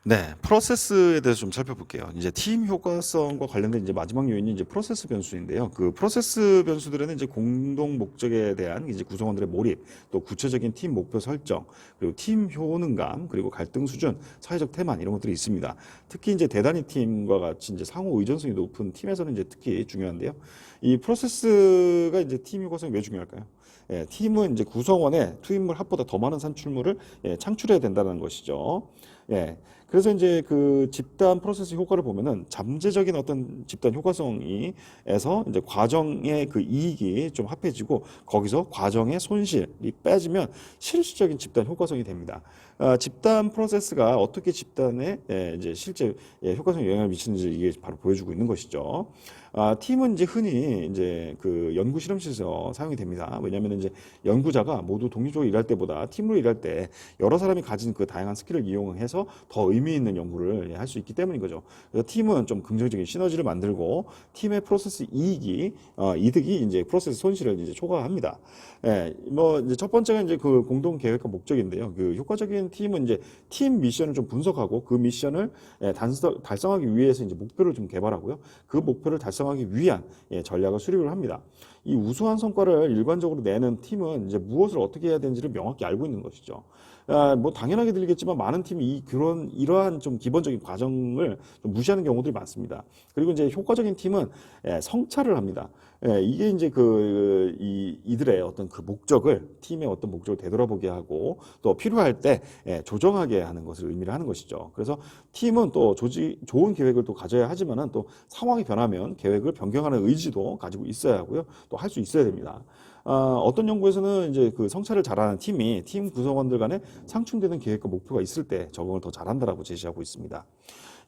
네, 프로세스에 대해서 좀 살펴볼게요. 이제 팀 효과성과 관련된 이제 마지막 요인이 이제 프로세스 변수인데요. 그 프로세스 변수들에는 이제 공동 목적에 대한 이제 구성원들의 몰입, 또 구체적인 팀 목표 설정, 그리고 팀 효능감, 그리고 갈등 수준, 사회적 태만 이런 것들이 있습니다. 특히 이제 대단위 팀과 같이 이제 상호 의존성이 높은 팀에서는 이제 특히 중요한데요. 이 프로세스가 이제 팀 효과성이 왜 중요할까요? 예, 팀은 이제 구성원의 투입물 합보다 더 많은 산출물을 창출해야 된다는 것이죠. 예. 그래서 이제 그 집단 프로세스 효과를 보면은 잠재적인 어떤 집단 효과성이에서 이제 과정의 그 이익이 좀 합해지고 거기서 과정의 손실이 빼지면 실질적인 집단 효과성이 됩니다. 집단 프로세스가 어떻게 집단에 이제 실제 효과성에 영향을 미치는지 이게 바로 보여주고 있는 것이죠. 팀은 이제 흔히 이제 그 연구 실험실에서 사용이 됩니다. 왜냐하면 이제 연구자가 모두 독립적으로 일할 때보다 팀으로 일할 때 여러 사람이 가진 그 다양한 스킬을 이용해서 더 의미 있는 연구를 할 수 있기 때문인 거죠. 그래서 팀은 좀 긍정적인 시너지를 만들고 팀의 프로세스 이득이 이제 프로세스 손실을 이제 초과합니다. 예, 뭐 이제 첫 번째가 이제 그 공동 계획과 목적인데요. 그 효과적인 팀은 이제 팀 미션을 좀 분석하고 그 미션을 달성하기 위해서 이제 목표를 좀 개발하고요. 그 목표를 달성하기 위한 전략을 수립을 합니다. 이 우수한 성과를 일관적으로 내는 팀은 이제 무엇을 어떻게 해야 되는지를 명확히 알고 있는 것이죠. 뭐 당연하게 들리겠지만 많은 팀이 이러한 좀 기본적인 과정을 좀 무시하는 경우들이 많습니다. 그리고 이제 효과적인 팀은 성찰을 합니다. 이게 이제 이들의 어떤 그 목적을 팀의 어떤 목적을 되돌아보게 하고 또 필요할 때 조정하게 하는 것을 의미를 하는 것이죠. 그래서 팀은 또 좋은 계획을 또 가져야 하지만은 또 상황이 변하면 계획을 변경하는 의지도 가지고 있어야 하고요. 또 할 수 있어야 됩니다. 어떤 연구에서는 이제 그 성찰을 잘하는 팀이 팀 구성원들 간에 상충되는 계획과 목표가 있을 때 적응을 더 잘한다라고 제시하고 있습니다.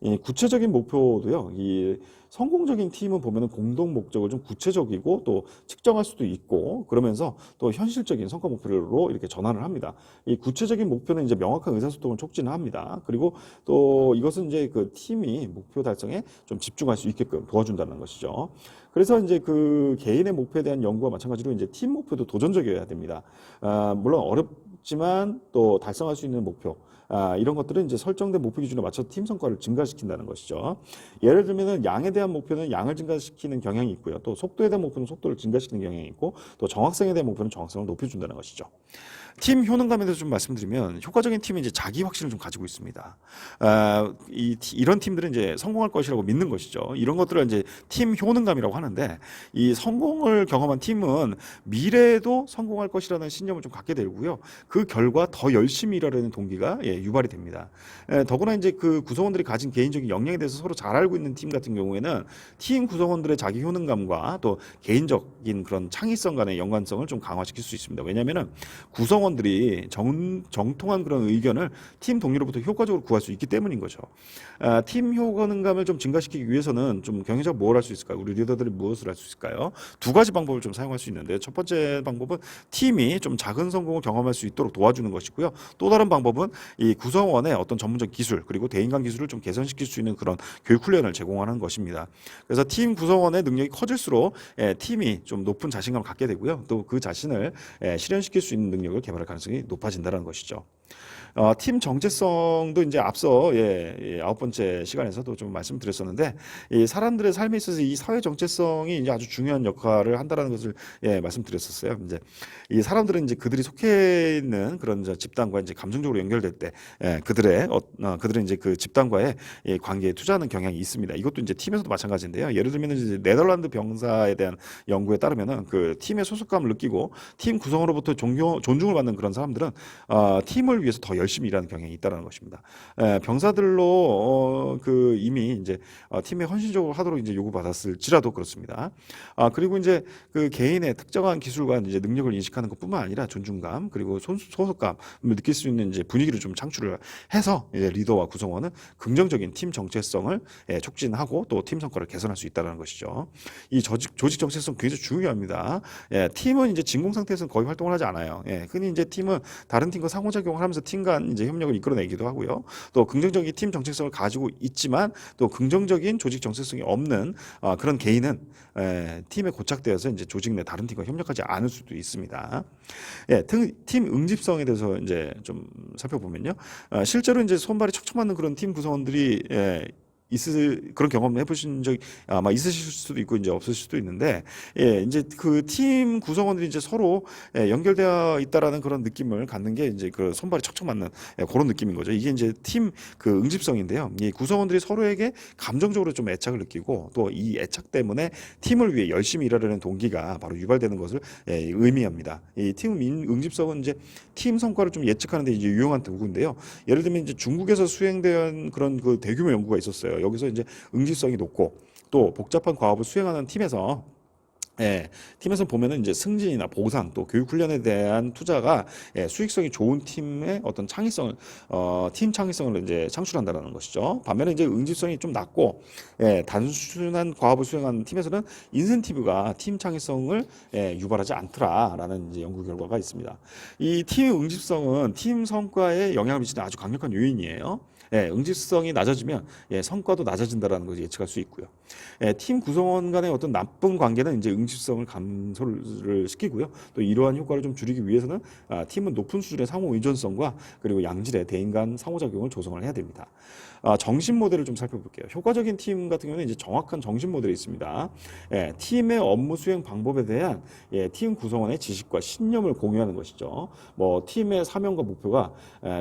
이 구체적인 목표도요. 이 성공적인 팀은 보면은 공동 목적을 좀 구체적이고 또 측정할 수도 있고 그러면서 또 현실적인 성과 목표로 이렇게 전환을 합니다. 이 구체적인 목표는 이제 명확한 의사소통을 촉진합니다. 그리고 또 이것은 이제 그 팀이 목표 달성에 좀 집중할 수 있게끔 도와준다는 것이죠. 그래서 이제 그 개인의 목표에 대한 연구와 마찬가지로 이제 팀 목표도 도전적이어야 됩니다. 물론 어렵지만 또 달성할 수 있는 목표. 이런 것들은 이제 설정된 목표 기준에 맞춰 팀 성과를 증가시킨다는 것이죠. 예를 들면은 양에 대한 목표는 양을 증가시키는 경향이 있고요. 또 속도에 대한 목표는 속도를 증가시키는 경향이 있고 또 정확성에 대한 목표는 정확성을 높여준다는 것이죠. 팀 효능감에 대해서 좀 말씀드리면 효과적인 팀이 이제 자기 확신을 좀 가지고 있습니다. 이런 팀들은 이제 성공할 것이라고 믿는 것이죠. 이런 것들을 이제 팀 효능감이라고 하는데 이 성공을 경험한 팀은 미래에도 성공할 것이라는 신념을 좀 갖게 되고요. 그 결과 더 열심히 일하려는 동기가 유발이 됩니다. 더구나 이제 그 구성원들이 가진 개인적인 역량에 대해서 서로 잘 알고 있는 팀 같은 경우에는 팀 구성원들의 자기 효능감과 또 개인적인 그런 창의성 간의 연관성을 좀 강화시킬 수 있습니다. 왜냐하면은 구성원들이 정통한 그런 의견을 팀 동료로부터 효과적으로 구할 수 있기 때문인 거죠. 팀 효능감을 좀 증가시키기 위해서는 좀 경영자가 뭘 할 수 있을까요? 우리 리더들이 무엇을 할 수 있을까요? 두 가지 방법을 좀 사용할 수 있는데 첫 번째 방법은 팀이 좀 작은 성공을 경험할 수 있도록 도와주는 것이고요. 또 다른 방법은 이 구성원의 어떤 전문적 기술 그리고 대인 간 기술을 좀 개선시킬 수 있는 그런 교육 훈련을 제공하는 것입니다. 그래서 팀 구성원의 능력이 커질수록 팀이 좀 높은 자신감을 갖게 되고요. 또 그 자신을 실현시킬 수 있는 능력을 개발할 가능성이 높아진다는 것이죠. 팀 정체성도 이제 앞서 아홉 번째 시간에서도 좀 말씀드렸었는데 이 사람들의 삶에 있어서 이 사회 정체성이 이제 아주 중요한 역할을 한다라는 것을 말씀드렸었어요. 이제 이 사람들은 이제 그들이 속해 있는 그런 이제 집단과 이제 감정적으로 연결될 때 그들은 이제 그 집단과의 관계에 투자하는 경향이 있습니다. 이것도 이제 팀에서도 마찬가지인데요. 예를 들면 이제 네덜란드 병사에 대한 연구에 따르면은 그 팀의 소속감을 느끼고 팀 구성으로부터 존중을 받는 그런 사람들은 팀을 위해서 더 열심히 일하는 경향이 있다는 것입니다. 병사들로 그 이미 이제 팀에 헌신적으로 하도록 이제 요구받았을지라도 그렇습니다. 그리고 이제 그 개인의 특정한 기술과 이제 능력을 인식하는 것뿐만 아니라 존중감 그리고 소속감을 느낄 수 있는 이제 분위기를 좀 창출을 해서 이제 리더와 구성원은 긍정적인 팀 정체성을 촉진하고 또 팀 성과를 개선할 수 있다는 것이죠. 이 조직 정체성 굉장히 중요합니다. 팀은 이제 진공 상태에서는 거의 활동을 하지 않아요. 흔히 이제 팀은 다른 팀과 상호작용을 하면서 팀과 활발한 이제 협력을 이끌어내기도 하고요. 또 긍정적인 팀 정체성을 가지고 있지만 또 긍정적인 조직 정체성이 없는 그런 개인은 팀에 고착되어서 이제 조직 내 다른 팀과 협력하지 않을 수도 있습니다. 예, 팀 응집성에 대해서 이제 좀 살펴보면요. 실제로 이제 손발이 척척 맞는 그런 팀 구성원들이 그런 경험 해보신 적이 아마 있으실 수도 있고 이제 없으실 수도 있는데, 이제 그 팀 구성원들이 이제 서로 연결되어 있다라는 그런 느낌을 갖는 게 이제 그 손발이 척척 맞는 그런 느낌인 거죠. 이게 이제 팀 그 응집성인데요. 이 구성원들이 서로에게 감정적으로 좀 애착을 느끼고 또 이 애착 때문에 팀을 위해 열심히 일하려는 동기가 바로 유발되는 것을 의미합니다. 이 팀 응집성은 이제 팀 성과를 좀 예측하는 데 이제 유용한 도구인데요. 예를 들면 이제 중국에서 수행된 그런 그 대규모 연구가 있었어요. 여기서 이제 응집성이 높고 또 복잡한 과업을 수행하는 팀에서 보면은 이제 승진이나 보상 또 교육 훈련에 대한 투자가 수익성이 좋은 팀의 어떤 팀 창의성을 이제 창출한다는 것이죠. 반면에 이제 응집성이 좀 낮고 단순한 과업을 수행하는 팀에서는 인센티브가 팀 창의성을 유발하지 않더라라는 이제 연구 결과가 있습니다. 이 팀 응집성은 팀 성과에 영향을 미치는 아주 강력한 요인이에요. 응집성이 낮아지면 성과도 낮아진다라는 것을 예측할 수 있고요. 팀 구성원 간의 어떤 나쁜 관계는 이제 응집성을 감소를 시키고요. 또 이러한 효과를 좀 줄이기 위해서는 팀은 높은 수준의 상호 의존성과 그리고 양질의 대인 간 상호작용을 조성을 해야 됩니다. 정신 모델을 좀 살펴볼게요. 효과적인 팀 같은 경우는 이제 정확한 정신 모델이 있습니다. 팀의 업무 수행 방법에 대한 팀 구성원의 지식과 신념을 공유하는 것이죠. 뭐 팀의 사명과 목표가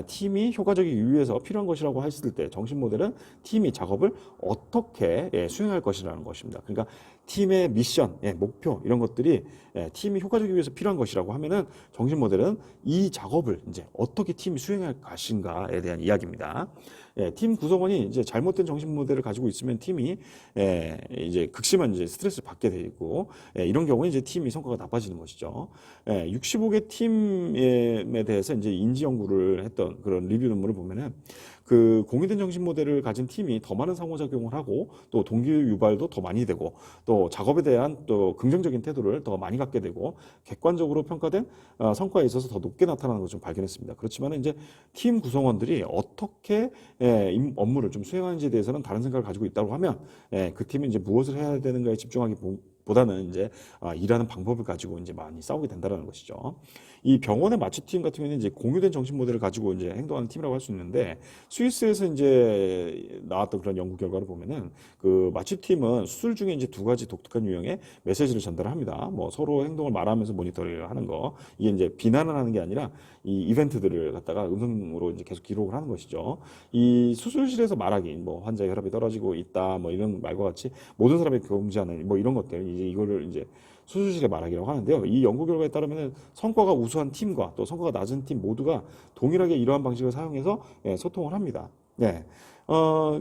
팀이 효과적이기 위해서 필요한 것이라고 했을 때 정신 모델은 팀이 작업을 어떻게 수행할 것이라는 것입니다. 그러니까 팀의 미션, 목표 이런 것들이 팀이 효과적이기 위해서 필요한 것이라고 하면은 정신 모델은 이 작업을 이제 어떻게 팀이 수행할 것인가에 대한 이야기입니다. 팀 구성원이 이제 잘못된 정신 모델을 가지고 있으면 팀이 이제 극심한 이제 스트레스를 받게 되고 이런 경우에 이제 팀이 성과가 나빠지는 것이죠. 65개 팀에 대해서 이제 인지 연구를 했던 그런 리뷰 논문을 보면은 그 공유된 정신 모델을 가진 팀이 더 많은 상호작용을 하고 또 동기 유발도 더 많이 되고 또 작업에 대한 또 긍정적인 태도를 더 많이 갖게 되고 객관적으로 평가된 성과에 있어서 더 높게 나타나는 것을 좀 발견했습니다. 그렇지만 이제 팀 구성원들이 어떻게 업무를 좀 수행하는지에 대해서는 다른 생각을 가지고 있다고 하면 그 팀이 이제 무엇을 해야 되는가에 집중하기 보다는 이제 일하는 방법을 가지고 이제 많이 싸우게 된다는 것이죠. 이 병원의 마취팀 같은 경우는 이제 공유된 정신 모델을 가지고 이제 행동하는 팀이라고 할 수 있는데 스위스에서 이제 나왔던 그런 연구 결과를 보면은 그 마취팀은 수술 중에 이제 두 가지 독특한 유형의 메시지를 전달합니다. 뭐 서로 행동을 말하면서 모니터링을 하는 거 이게 이제 비난을 하는 게 아니라 이 이벤트들을 갖다가 음성으로 이제 계속 기록을 하는 것이죠. 이 수술실에서 말하기 뭐 환자의 혈압이 떨어지고 있다 뭐 이런 말과 같이 모든 사람이 경지하는 뭐 이런 것들 이제 이거를 이제 수술실의 말하기라고 하는데요. 이 연구 결과에 따르면 성과가 우수한 팀과 또 성과가 낮은 팀 모두가 동일하게 이러한 방식을 사용해서 소통을 합니다.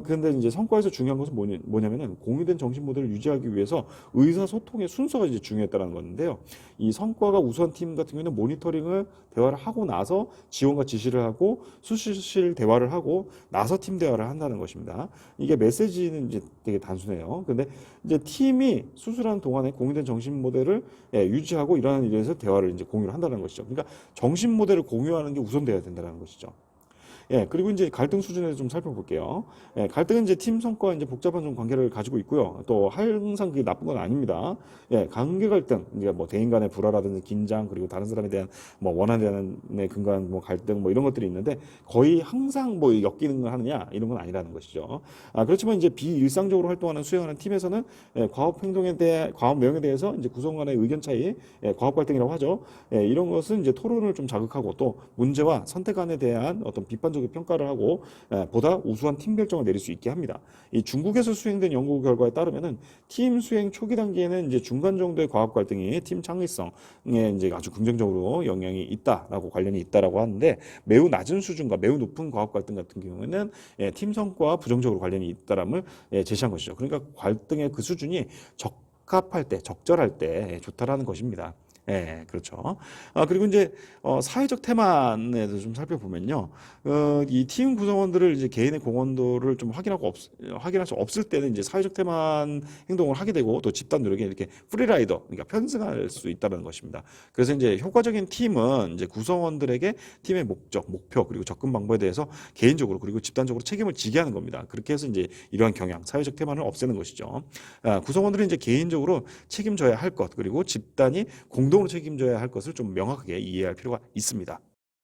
근데 이제 성과에서 중요한 것은 뭐냐면은 공유된 정신 모델을 유지하기 위해서 의사소통의 순서가 이제 중요했다는 건데요. 이 성과가 우수한 팀 같은 경우는 모니터링을 대화를 하고 나서 지원과 지시를 하고 수술실 대화를 하고 나서 팀 대화를 한다는 것입니다. 이게 메시지는 이제 되게 단순해요. 근데 이제 팀이 수술하는 동안에 공유된 정신 모델을 유지하고 이러한 일에서 대화를 이제 공유를 한다는 것이죠. 그러니까 정신 모델을 공유하는 게 우선돼야 된다는 것이죠. 그리고 이제 갈등 수준에서 좀 살펴볼게요. 갈등은 이제 팀 성과와 이제 복잡한 좀 관계를 가지고 있고요. 또 항상 그게 나쁜 건 아닙니다. 관계 갈등, 그러니까 뭐 대인 간의 불화라든지 긴장, 그리고 다른 사람에 대한 뭐 원한에 대한 근거한 뭐 갈등, 뭐 이런 것들이 있는데 거의 항상 뭐 엮이는 걸 하느냐 이런 건 아니라는 것이죠. 그렇지만 이제 비일상적으로 활동하는 수행하는 팀에서는 과업 행동에 대해 과업 내용에 대해서 이제 구성 간의 의견 차이, 과업 갈등이라고 하죠. 이런 것은 이제 토론을 좀 자극하고 또 문제와 선택안에 대한 어떤 비판적 평가를 하고 보다 우수한 팀 결정을 내릴 수 있게 합니다. 이 중국에서 수행된 연구 결과에 따르면은 팀 수행 초기 단계에는 이제 중간 정도의 과업 갈등이 팀 창의성에 이제 아주 긍정적으로 영향이 있다라고 관련이 있다라고 하는데 매우 낮은 수준과 매우 높은 과업 갈등 같은 경우에는 팀 성과와 부정적으로 관련이 있다람을 제시한 것이죠. 그러니까 갈등의 그 수준이 적합할 때, 적절할 때 좋다라는 것입니다. 예, 그렇죠. 그리고 이제 사회적 태만에 대해서 좀 살펴보면요. 이 팀 구성원들을 이제 개인의 공헌도를 좀 확인할 수 없을 때는 이제 사회적 태만 행동을 하게 되고 또 집단 노력에 이렇게 프리라이더, 그러니까 편승할 수 있다는 것입니다. 그래서 이제 효과적인 팀은 이제 구성원들에게 팀의 목적, 목표 그리고 접근 방법에 대해서 개인적으로 그리고 집단적으로 책임을 지게 하는 겁니다. 그렇게 해서 이제 이러한 경향, 사회적 태만을 없애는 것이죠. 구성원들은 이제 개인적으로 책임져야 할 것 그리고 집단이 공동으로 책임져야 할 것을 좀 명확하게 이해할 필요가 있습니다.